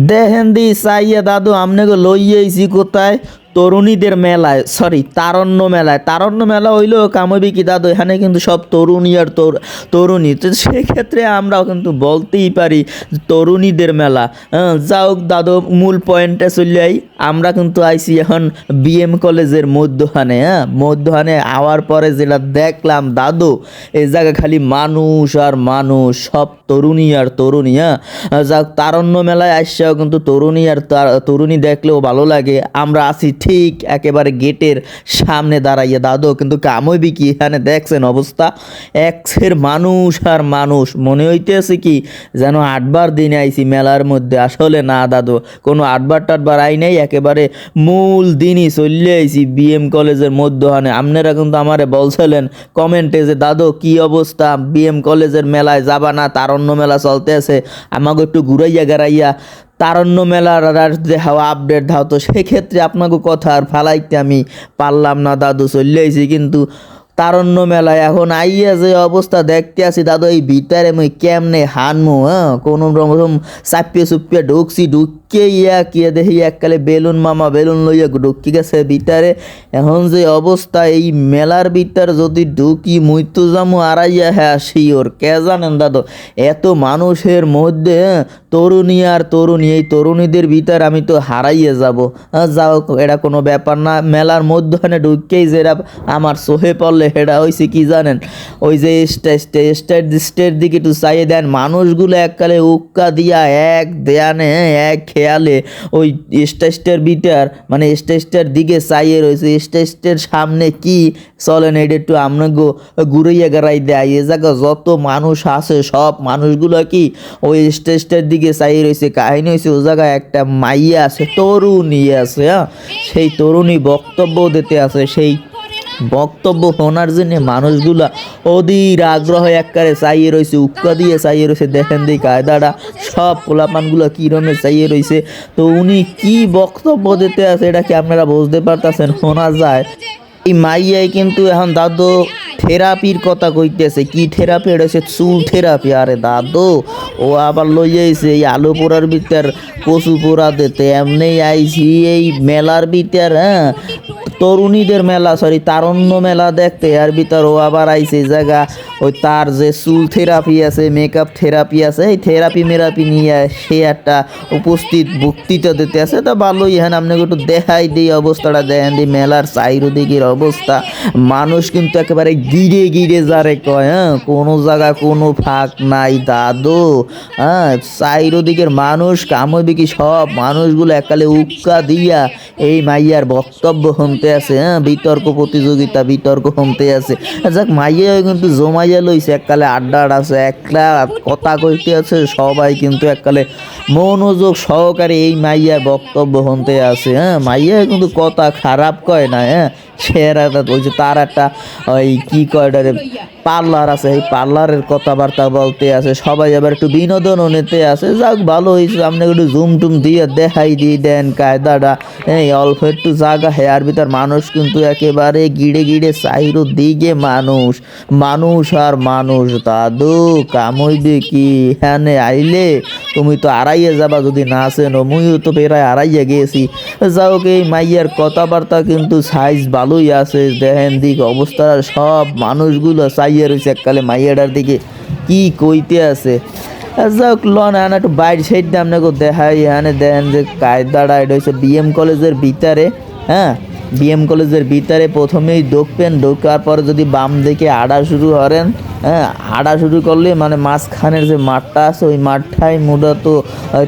দেখেন দি চাইয়া দাদু আমনেকে লইয়েছি কোথায় তরুণীদের মেলায়, সরি তারণ্য মেলায়। তারণ্য মেলা হইলো কামবি কি দাদু, এখানে কিন্তু সব তরুণী আর তরুণী, তো সেক্ষেত্রে আমরাও কিন্তু বলতেই পারি তরুণীদের মেলা। হ্যাঁ, যাও দাদু মূল পয়েন্টে চলে যাই। আমরা কিন্তু আইছি এখন বিএম কলেজের মধ্যখানে। হ্যাঁ, মধ্যখানে আওয়ার পরে যেটা দেখলাম দাদু, এই জায়গা খালি মানুষ আর মানুষ, সব তরুণী আর তরুণী। হ্যাঁ, যাক তারণ্য মেলায় আসছেও কিন্তু তরুণী আর তরুণী দেখলেও ভালো লাগে। আমরা আছি ঠিক একেবারে গেটের সামনে দাঁড়াইয়া দাদু, কিন্তু কামইবি কি এখানে দেখছেন অবস্থা, এক্সের মানুষ আর মানুষ। মনে হইতেছে কি যেন আটবার দিনে আইছি মেলার মধ্যে। আসলে না দাদু, কোনো আটবার টাটবার আই নাই, একেবারে মূল দিনই চলে আইছি বিএম কলেজের মধ্যখানে। আপনারা কিন্তু আমারে বলছিলেন কমেন্টে যে দাদু কি অবস্থা, বিএম কলেজের মেলায় যাবা না, তারণ্য মেলা চলতে আছে, আমাকে একটু ঘুরাইয়া গাড়াইয়া তারণ্য মেলার আর দেখাও, আপডেট দাও। তো সেক্ষেত্রে আপনাকে কথা আর ফালাইতে আমি পারলাম না দাদু, চলে আইছি কিন্তু তারণ্য মেলায়। এখন আইয়া যে অবস্থা দেখতে আছি দাদু, এই ভিতরে মুই কেমনে হানমু। হ্যাঁ, কোনো রকম চাপিয়ে চুপিয়ে ঢুকছি, ঢুকিয়ে কিয়ে দেখি এককালে বেলুন মামা বেলুন লইয়া ঢুকি গেছে ভিতরে। এখন যে অবস্থা এই মেলার ভিতর যদি ঢুকি মুই তো যামু আড়াইয়া, হ্যাঁ শিওর। কে জানেন দাদু, এত মানুষের মধ্যে তরুণী আর তরুণী, এই তরুণীদের ভিতর আমি তো হারাইয়ে যাব। যাও এটা কোনো ব্যাপার না। মেলার মধ্যখানে ঢুকেই যেটা আমার চোখে পড়লে সেটা হয়েছে কি জানেন, ওই যে স্টেট দিকে একটু চাইয়ে দেন, মানুষগুলো এককালে উক্কা দিয়া এক দেয়ানে এক খেয়ালে ওই স্টেজটার ভিতর, মানে স্টেজটার দিকে চাইয়ে রয়েছে। স্টেজটার সামনে কি চলেন এটা একটু আপনাকে ঘুরাইয়া গাড়াই দেয়। এ জায়গা যত মানুষ আছে সব মানুষগুলো কি ওই স্টেজটার দিকে চাইয়ে রয়েছে। কাহিনী হয়েছে ও জায়গায় একটা মাইয়া আছে, তরুণী আছে। হ্যাঁ, সেই তরুণী বক্তব্য দিতে আছে। সেই বক্তব্য শোনার জন্য মানুষগুলা অধীর আগ্রহ একবারে চাইয়ে রয়েছে, উক্কা দিয়ে চাইয়ে রয়েছে। দেখেন দিই কায়দাটা, সব পোলাপানগুলো কী রকমের চাইয়ে রয়েছে। তো উনি কি বক্তব্য দিতে আছে এটা কি আপনারা বুঝতে পারতেছেন, শোনা যায়। এই মাইয়াই কিন্তু এখন দাদু থেরাপির কথা কইতেছে। কি থেরাপি? এটা হচ্ছে চুল থেরাপি। আরে দাদু, ও আবার লই আইছে এই আলু পোড়ার ভিতর কচু পোড়া দিতে। এমনি আইছি এই মেলার ভিতর, হ্যাঁ তরুণীদের মেলা, সরি তারণ্য মেলা দেখতে। আর ভিতর ও আবার আইছে জায়গা ওই তার যে চুল থেরাপি আছে, মেকআপ থেরাপি আছে, এই থেরাপি মেরাপি নিয়ে সে একটা উপস্থিত বক্তৃতা দিতে আছে। তা ভালোই। হ্যাঁ, আপনাকে একটু দেখাই দিই অবস্থাটা, দেখেন দিই মেলার চারিদিকের অবস্থা। মানুষ কিন্তু একেবারে গিরে গিরে যারে কয়। হ্যাঁ, কোনো জায়গা কোনো ফাঁক নাই দাদু। হ্যাঁ, চারিদিকের মানুষ কামবিকি সব মানুষগুলো একালে উক্কা দিয়া এই মাইয়ার বক্তব্য শুনতে আছে। হ্যাঁ, বিতর্ক প্রতিযোগিতা, বিতর্ক শুনতে আছে। যাক মাইয়া কিন্তু জমাইয়া লইছে, এককালে আড্ডা আছে, একটা কথা কইতে আছে। সবাই কিন্তু এককালে মনোযোগ সহকারে এই মাইয়ার বক্তব্য শুনতে আছে। হ্যাঁ, মাইয়া কিন্তু কথা খারাপ কয় না। হ্যাঁ, সেরা ওই যে তার একটা ওই কি কয় পার্লার আছে, এই পার্লারের কথাবার্তা বলতে আছে। সবাই আবার একটু বিনোদনও নিতে আছে। যাক ভালো হয়েছে, আপনি একটু জুম টুম দিয়ে দেখাই দিয়ে দেন কায়দাটা। এই অল্প একটু জায়গা, হেয়ার ভিতর মানুষ কিন্তু একেবারে গিড়ে গিড়ে চাইরো দিকে মানুষ, মানুষ আর মানুষ। দাদু কামইবে কি হ্যানে আইলে তুমি তো আড়াইয়ে যাবা যদি না আসেন। মুইও তো প্রায় আড়াইয়ে গেছি। যাও এই মাইয়ার কথাবার্তা কিন্তু সাইজ ভালোই আছে। দেখেন দিক অবস্থা, সব মানুষগুলো চাইয়ে রয়েছে এককালে মাইয়াটার দিকে কি কইতে আছে। যাক লন আনা একটু বাইরে সাইড দিয়ে আপনাকে দেখাই। এখানে দেখেন যে কায়দাটা, এটা হচ্ছে বিএম কলেজের ভিতরে। হ্যাঁ, বিএম কলেজের ভিতরে প্রথমেই ঢুকবেন, ঢোকার পরে যদি বাম দিকে আড়া শুরু করেন, হ্যাঁ আড়া শুরু করলে মানে মাঝখানের যে মাঠটা আছে ওই মাঠটাই মূলত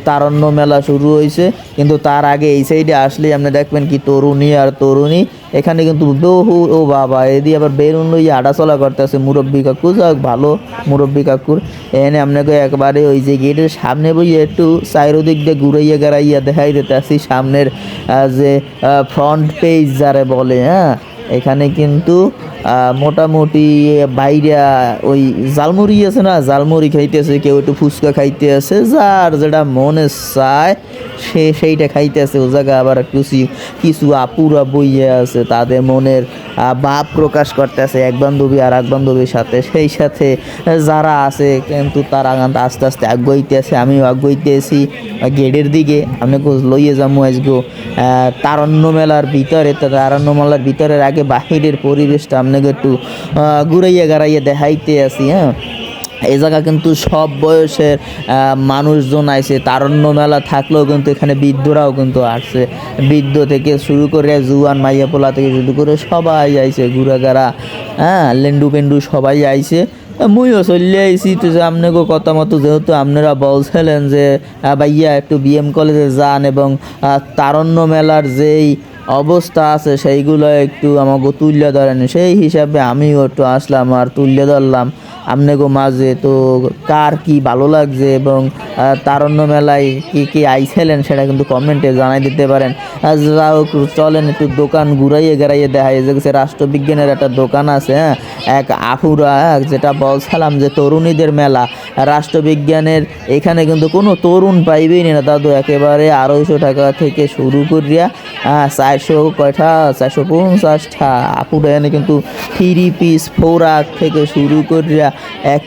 তারণ্য মেলা শুরু হয়েছে। কিন্তু তার আগে এই সাইডে আসলে আপনি দেখবেন কি তরুণী আর তরুণী। এখানে কিন্তু বহু, ও বাবা এদি আবার বেলুন লইয়া আড়া চলা করতেছে মুরব্বী কাকু। যাক ভালো মুরব্বী কাকুর। এখানে আপনাকে একবারে ওই যে গেটের সামনে বইয়ে একটু চারিদিক দিয়ে ঘুরাইয়া গাড়াইয়া দেখাই দিতে আসি সামনের যে ফ্রন্ট পেজ যারে বলে। হ্যাঁ, এখানে কিন্তু মোটামুটি বাইরা ওই জালমুড়ি আছে না, জালমুড়ি খাইতেছে, কেউ একটু ফুচকা খাইতে আছে, যার যেটা মনে চায় সেইটা খাইতেছে। ও জায়গা আবার কিছু কিছু আপুরা বইয়ে আছে, তাদের মনের ভাব প্রকাশ করতেছে এক বান্ধবী আর এক বান্ধবীর সাথে। সেই সাথে যারা আছে কিন্তু তারা আস্তে আস্তে আগুয়াইতেছে, আমিও আগুয়াইতেছি গেটের দিকে। আমি লইয়ে যাবো আজগো তারণ্য মেলার ভিতরে। তারণ্য মেলার ভিতরের আগে বাহিরের পরিবেশটা আপনাকে একটু ঘুরাইয়া গাড়াইয়া দেখাইতে আছি। হ্যাঁ, এই জায়গা কিন্তু সব বয়সের মানুষজন আইছে। তারণ্য মেলা থাকলেও কিন্তু এখানে বৃদ্ধরাও কিন্তু আসছে, বৃদ্ধ থেকে শুরু করে জুয়ান মাইয়া পোলা থেকে শুরু করে সবাই আইছে ঘুরাঘাড়া। হ্যাঁ, লেন্ডু পেন্ডু সবাই আইছে। মুইও চলে আইছি। তো যে আপনাকে কথা মতো যেহেতু আপনারা বলছিলেন যে ভাইয়া একটু বিএম কলেজে যান এবং তারণ্য মেলার যেই অবস্থা আছে সেইগুলো একটু আমাকে তুলে ধরেন, সেই হিসাবে আমিও একটু আসলাম আর তুলে ধরলাম আপনাকে মাঝে। তো কার কি ভালো লাগছে এবং তারণ্য মেলায় কি কি আইছিলেন সেটা কিন্তু কমেন্টে জানাই দিতে পারেন। যাও চলেন একটু দোকান ঘুরাইয়ে গেড়াইয়ে দেখাই যে রাষ্ট্রবিজ্ঞানের একটা দোকান আছে। হ্যাঁ, এক আফুরা যেটা বলছিলাম যে তরুণীদের মেলা রাষ্ট্রবিজ্ঞানের, এখানে কিন্তু কোনো তরুণ পাইবেই না দাদু। একেবারে 250 টাকা থেকে শুরু করিয়া 400 কয়টা 450টা আপুরা এনে কিন্তু 3 পিস ফোরাক থেকে শুরু করিয়া এক